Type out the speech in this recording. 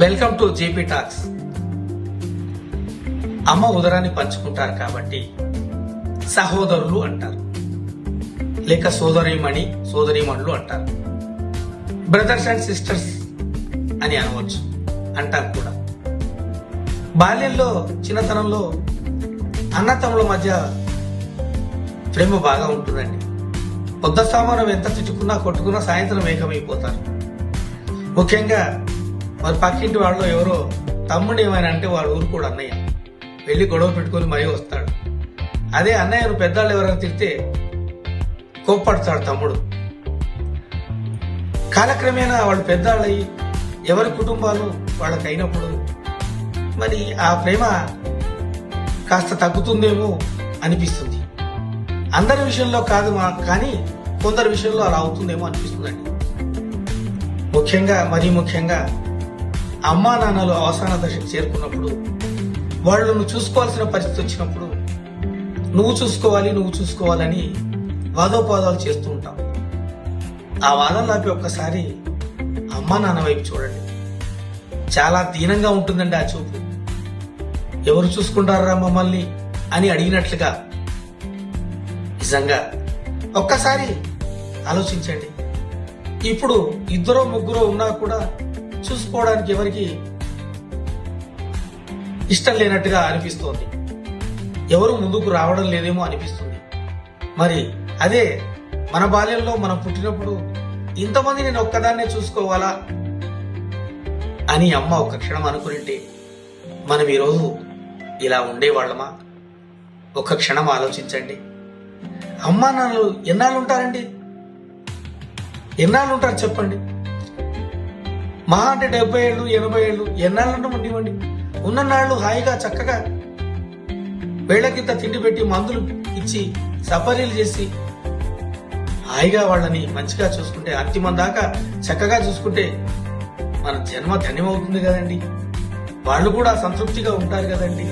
Welcome to JP talks. అమ్మ ఉదరాన్ని పంచుకుంటారు కాబట్టి సహోదరులు అంటారు, లేక సోదరీమణులు అంటారు. బ్రదర్స్ అండ్ సిస్టర్స్ అని అనవచ్చు, అంటారు కూడా. బాల్యంలో, చిన్నతనంలో అన్నతమ్ముల మధ్య ప్రేమ బాగా ఉంటుందండి. పొద్దు సామానం ఎంత తిట్టుకున్నా కొట్టుకున్నా సాయంత్రం ఏకమైపోతారు. ముఖ్యంగా మరి పక్కింటి వాళ్ళు ఎవరో తమ్ముడు ఏమైనా అంటే వాడు ఊరు కూడా అన్నయ్య వెళ్ళి గొడవ పెట్టుకుని మరీ వస్తాడు. అదే అన్నయ్యను పెద్దవాళ్ళు ఎవరైనా తిడితే కోప్పడతాడు తమ్ముడు. కాలక్రమేణా వాళ్ళు పెద్దవాళ్ళయి ఎవరి కుటుంబాలు వాళ్ళకి అయినప్పుడు మరి ఆ ప్రేమ కాస్త తగ్గుతుందేమో అనిపిస్తుంది. అందరి విషయంలో కాదు కానీ కొందరి విషయంలో అలా అవుతుందేమో అనిపిస్తుందండి. ముఖ్యంగా అమ్మా నాన్నలు అవసాన దశకు చేరుకున్నప్పుడు వాళ్ళను చూసుకోవాల్సిన పరిస్థితి వచ్చినప్పుడు నువ్వు చూసుకోవాలని వాదోపాదాలు చేస్తూ ఉంటాం. ఆ వాదనలాపి ఒక్కసారి అమ్మా నాన్న వైపు చూడండి. చాలా దీనంగా ఉంటుందండి ఆ చూపు. ఎవరు చూసుకుంటారా మమ్మల్ని అని అడిగినట్లుగా. నిజంగా ఒక్కసారి ఆలోచించండి. ఇప్పుడు ఇద్దరో ముగ్గురో ఉన్నా కూడా చూసుకోవడానికి ఎవరికి ఇష్టం లేనట్టుగా అనిపిస్తోంది. ఎవరు ముందుకు రావడం లేదేమో అనిపిస్తుంది. మరి అదే మన బాల్యంలో మనం పుట్టినప్పుడు ఇంతమంది నేను ఒక్కదాన్నే చూసుకోవాలా అని అమ్మ ఒక్క క్షణం అనుకుంటే మనం ఈరోజు ఇలా ఉండేవాళ్ళమా? ఒక్క క్షణం ఆలోచించండి. అమ్మా నాన్నలు ఎన్నాళ్ళు ఉంటారండి? ఎన్నాళ్ళు ఉంటారు చెప్పండి? మహా అంటే 70 ఏళ్ళు 80 ఏళ్ళు ఎన్నాళ్ళు ఉండమండి. ఉన్న నాళ్ళు హాయిగా చక్కగా వేళకింత తిండి పెట్టి మందులు ఇచ్చి సపరీలు చేసి హాయిగా వాళ్ళని మంచిగా చూసుకుంటే, అంతిమం దాకా చక్కగా చూసుకుంటే మన జన్మ ధన్యమవుతుంది కదండి. వాళ్ళు కూడా సంతృప్తిగా ఉంటారు కదండి.